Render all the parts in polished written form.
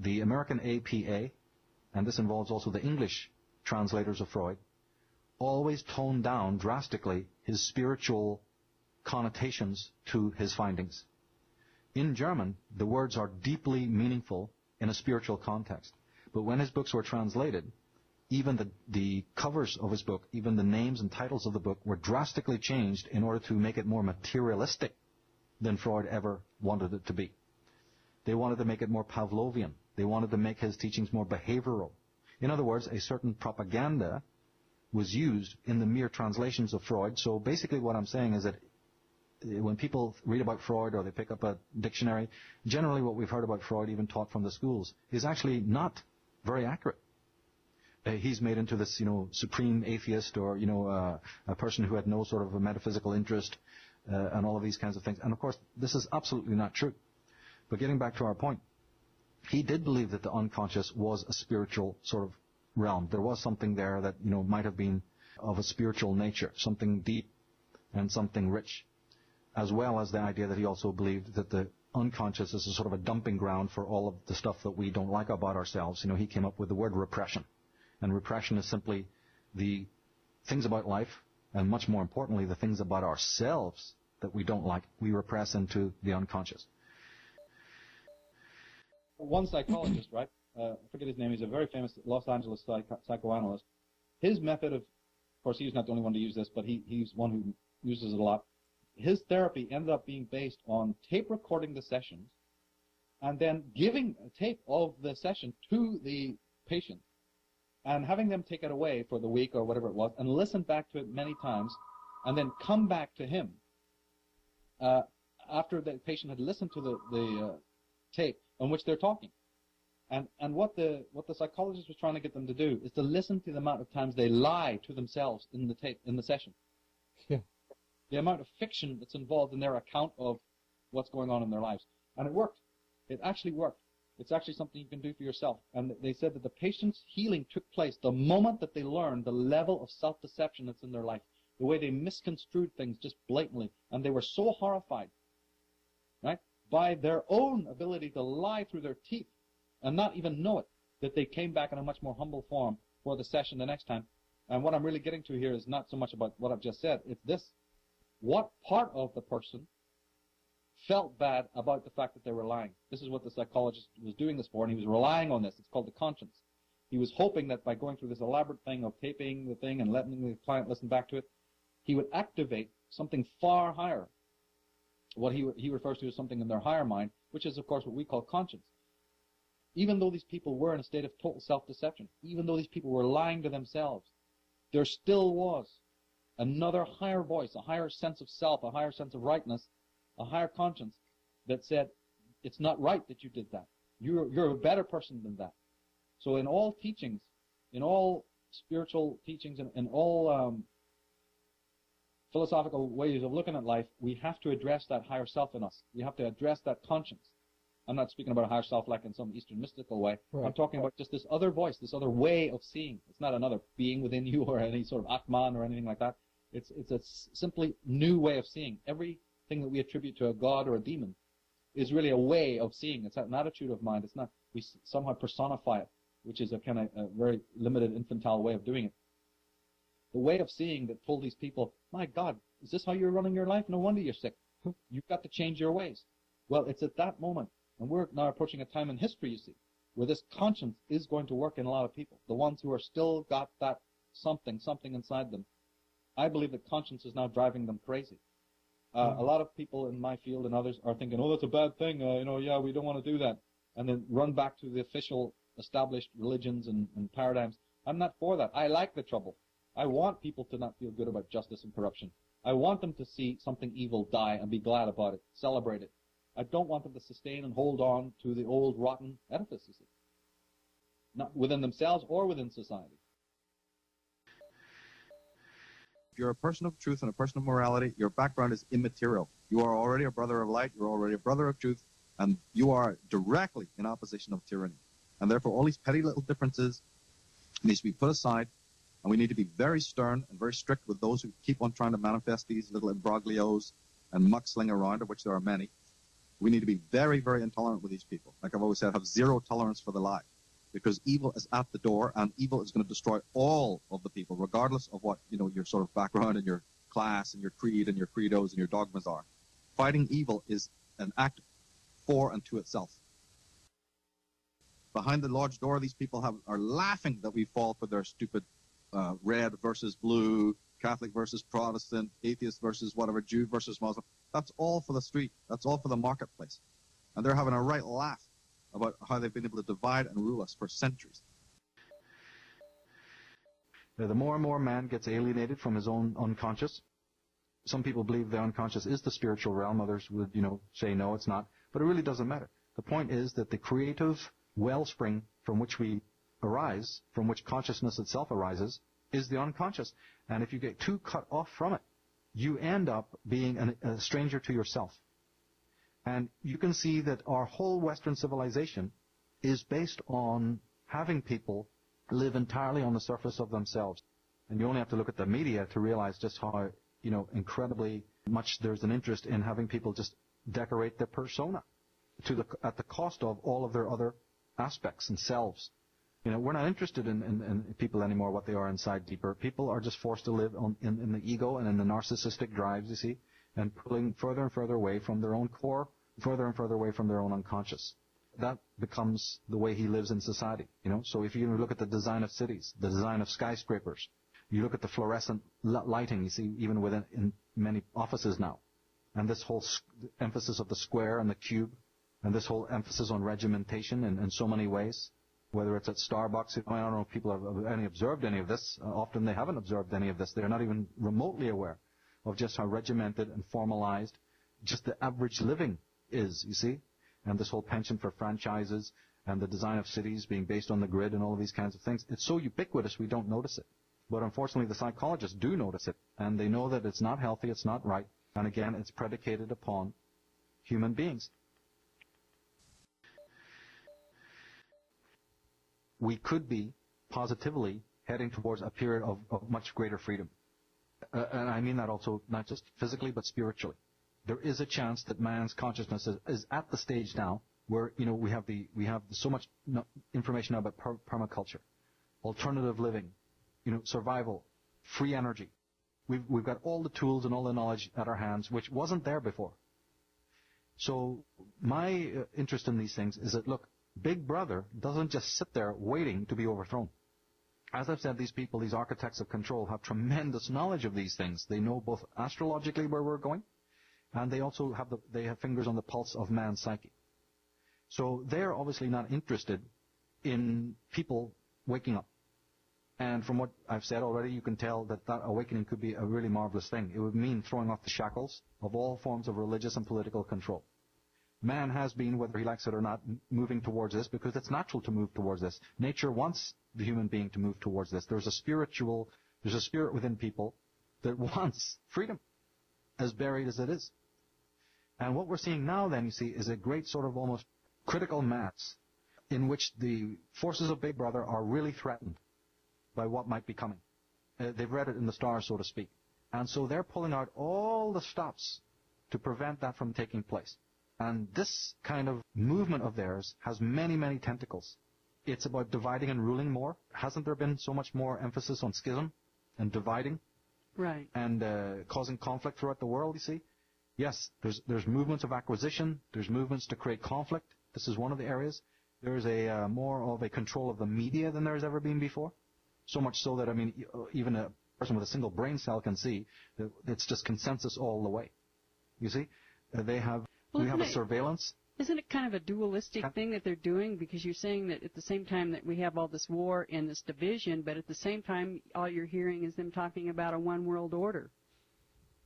the American APA, and this involves also the English translators of Freud, always toned down drastically his spiritual connotations to his findings. In German, the words are deeply meaningful in a spiritual context. But when his books were translated, even the covers of his book, even the names and titles of the book were drastically changed in order to make it more materialistic than Freud ever wanted it to be. They wanted to make it more Pavlovian. They wanted to make his teachings more behavioral. In other words, a certain propaganda was used in the mere translations of Freud. So basically what I'm saying is that when people read about Freud or they pick up a dictionary, generally what we've heard about Freud, even taught from the schools, is actually not very accurate. He's made into this, supreme atheist or, a person who had no sort of a metaphysical interest and all of these kinds of things. And of course, this is absolutely not true. But getting back to our point, he did believe that the unconscious was a spiritual sort of realm. There was something there that, might have been of a spiritual nature, something deep and something rich, as well as the idea that he also believed that the unconscious is a sort of a dumping ground for all of the stuff that we don't like about ourselves. He came up with the word repression. And repression is simply the things about life, and much more importantly, the things about ourselves that we don't like, we repress into the unconscious. One psychologist, right? I forget his name. He's a very famous Los Angeles psychoanalyst. His method of course, he's not the only one to use this, but he's one who uses it a lot. His therapy ended up being based on tape recording the sessions and then giving a tape of the session to the patient and having them take it away for the week or whatever it was and listen back to it many times and then come back to him after the patient had listened to the tape on which they're talking. And what the psychologist was trying to get them to do is to listen to the amount of times they lie to themselves in the tape, in the session. Yeah. The amount of fiction that's involved in their account of what's going on in their lives. And it worked. It actually worked. It's actually something you can do for yourself. And they said that the patient's healing took place the moment that they learned the level of self-deception that's in their life, the way they misconstrued things just blatantly. And they were so horrified, right, by their own ability to lie through their teeth and not even know it, that they came back in a much more humble form for the session the next time. And what I'm really getting to here is not so much about what I've just said. It's this. What part of the person felt bad about the fact that they were lying? This is what the psychologist was doing this for, and he was relying on this. It's called the conscience. He was hoping that by going through this elaborate thing of taping the thing and letting the client listen back to it, he would activate something far higher, what he refers to as something in their higher mind, which is, of course, what we call conscience. Even though these people were in a state of total self-deception, even though these people were lying to themselves, there still was another higher voice, a higher sense of self, a higher sense of rightness, a higher conscience that said, it's not right that you did that. You're a better person than that. So in all teachings, in all spiritual teachings, and in all philosophical ways of looking at life, we have to address that higher self in us. We have to address that conscience. I'm not speaking about a higher self like in some Eastern mystical way. Right. I'm talking about just this other voice, this other way of seeing. It's not another being within you or any sort of Atman or anything like that. It's a simply new way of seeing. Everything that we attribute to a god or a demon is really a way of seeing. It's an attitude of mind. It's not, we somehow personify it, which is a kind of a very limited infantile way of doing it. The way of seeing that told these people, my God, is this how you're running your life? No wonder you're sick. You've got to change your ways. Well, it's at that moment, and we're now approaching a time in history, you see, where this conscience is going to work in a lot of people. The ones who are still got that something inside them. I believe that conscience is now driving them crazy. A lot of people in my field and others are thinking, oh, that's a bad thing, yeah, we don't want to do that. And then run back to the official established religions and paradigms. I'm not for that. I like the trouble. I want people to not feel good about justice and corruption. I want them to see something evil die and be glad about it, celebrate it. I don't want them to sustain and hold on to the old rotten edifice, you see. Not within themselves or within society. If you're a person of truth and a person of morality, your background is immaterial. You are already a brother of light, you're already a brother of truth, and you are directly in opposition of tyranny. And therefore all these petty little differences need to be put aside, and we need to be very stern and very strict with those who keep on trying to manifest these little imbroglios and muxling around, of which there are many. We need to be very, very intolerant with these people. Like I've always said, have zero tolerance for the lie, because evil is at the door, and evil is going to destroy all of the people, regardless of what, you know, your sort of background and your class and your creed and your credos and your dogmas are. Fighting evil is an act for and to itself. Behind the lodge door, these people are laughing that we fall for their stupid red versus blue, Catholic versus Protestant, atheist versus whatever, Jew versus Muslim. That's all for the street. That's all for the marketplace. And they're having a right laugh about how they've been able to divide and rule us for centuries. The more and more man gets alienated from his own unconscious. Some people believe the unconscious is the spiritual realm. Others would, you know, say no, it's not. But it really doesn't matter. The point is that the creative wellspring from which we arise, from which consciousness itself arises, is the unconscious. And if you get too cut off from it, you end up being a stranger to yourself. And you can see that our whole Western civilization is based on having people live entirely on the surface of themselves. And you only have to look at the media to realize just how, you know, incredibly much there's an interest in having people just decorate their persona at the cost of all of their other aspects and selves. You know, we're not interested in people anymore, what they are inside deeper. People are just forced to live in the ego and in the narcissistic drives, you see, and pulling further and further away from their own core, further and further away from their own unconscious. That becomes the way he lives in society, you know. So if you look at the design of cities, the design of skyscrapers, you look at the fluorescent lighting, you see, even in many offices now, and this whole emphasis of the square and the cube, and this whole emphasis on regimentation in so many ways, whether it's at Starbucks. I don't know if people have observed any of this. Often they haven't observed any of this. They're not even remotely aware of just how regimented and formalized just the average living is, you see. And this whole penchant for franchises and the design of cities being based on the grid and all of these kinds of things. It's so ubiquitous we don't notice it. But unfortunately the psychologists do notice it. And they know that it's not healthy, it's not right. And again, it's predicated upon human beings. We could be positively heading towards a period of much greater freedom. And I mean that also not just physically but spiritually. There is a chance that man's consciousness is at the stage now where, you know, we have so much information now about permaculture, alternative living, you know, survival, free energy. We've got all the tools and all the knowledge at our hands, which wasn't there before. So my interest in these things is that, look, Big Brother doesn't just sit there waiting to be overthrown. As I've said, these people, these architects of control, have tremendous knowledge of these things. They know both astrologically where we're going, and they also have fingers on the pulse of man's psyche. So they're obviously not interested in people waking up. And from what I've said already, you can tell that awakening could be a really marvelous thing. It would mean throwing off the shackles of all forms of religious and political control. Man has been, whether he likes it or not, moving towards this because it's natural to move towards this. Nature wants the human being to move towards this. There's a spirit within people that wants freedom, as buried as it is. And what we're seeing now then, you see, is a great sort of almost critical mass in which the forces of Big Brother are really threatened by what might be coming. They've read it in the stars, so to speak. And so they're pulling out all the stops to prevent that from taking place. And this kind of movement of theirs has many, many tentacles. It's about dividing and ruling more. Hasn't there been so much more emphasis on schism and dividing? Right. And causing conflict throughout the world, you see? Yes, there's movements of acquisition. There's movements to create conflict. This is one of the areas. There's a more of a control of the media than there's ever been before. So much so that, I mean, even a person with a single brain cell can see that it's just consensus all the way. You see? We have a surveillance. Isn't it kind of a dualistic thing that they're doing? Because you're saying that at the same time that we have all this war and this division, but at the same time all you're hearing is them talking about a one world order.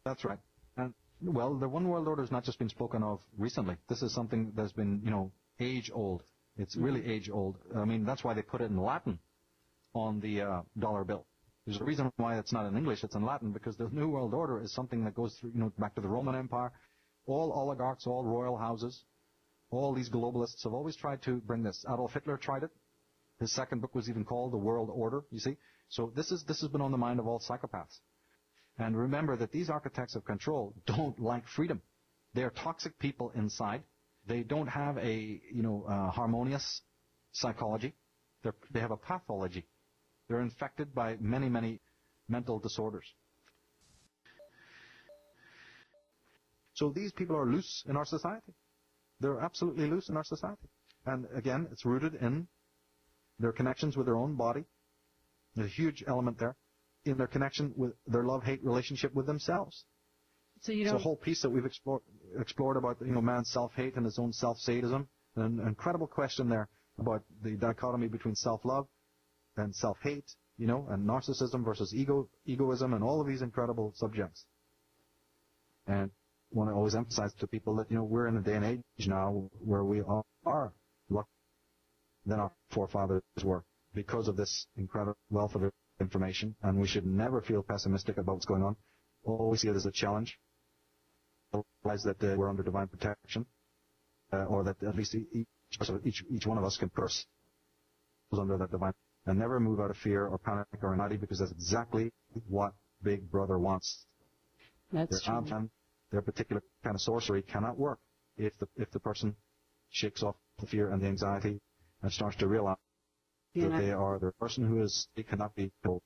That's right. And, well, the one world order has not just been spoken of recently. This is something that's been, age old. It's really age old. I mean, that's why they put it in Latin on the dollar bill. There's a reason why it's not in English, it's in Latin, because the New World Order is something that goes through, back to the Roman Empire. All oligarchs, all royal houses, all these globalists have always tried to bring this. Adolf Hitler tried it. His second book was even called The World Order, you see. So this has been on the mind of all psychopaths. And remember that these architects of control don't like freedom. They are toxic people inside. They don't have a, harmonious psychology. They have a pathology. They're infected by many, many mental disorders. So these people are loose in our society. They're absolutely loose in our society. And again, it's rooted in their connections with their own body. There's a huge element there in their connection with their love-hate relationship with themselves. So it's a whole piece that we've explored about, man's self-hate and his own self-sadism. An incredible question there about the dichotomy between self-love and self-hate, and narcissism versus egoism, and all of these incredible subjects. And I want to always emphasize to people that, we're in a day and age now where we are luckier than our forefathers were because of this incredible wealth of information, and we should never feel pessimistic about what's going on. Always see it as a challenge. Realize that we're under divine protection, or that at least each one of us can purse under that divine, and never move out of fear or panic or anxiety, because that's exactly what Big Brother wants. That's true. Their particular kind of sorcery cannot work if the person shakes off the fear and the anxiety and starts to realize that they are the person who is, they cannot be killed.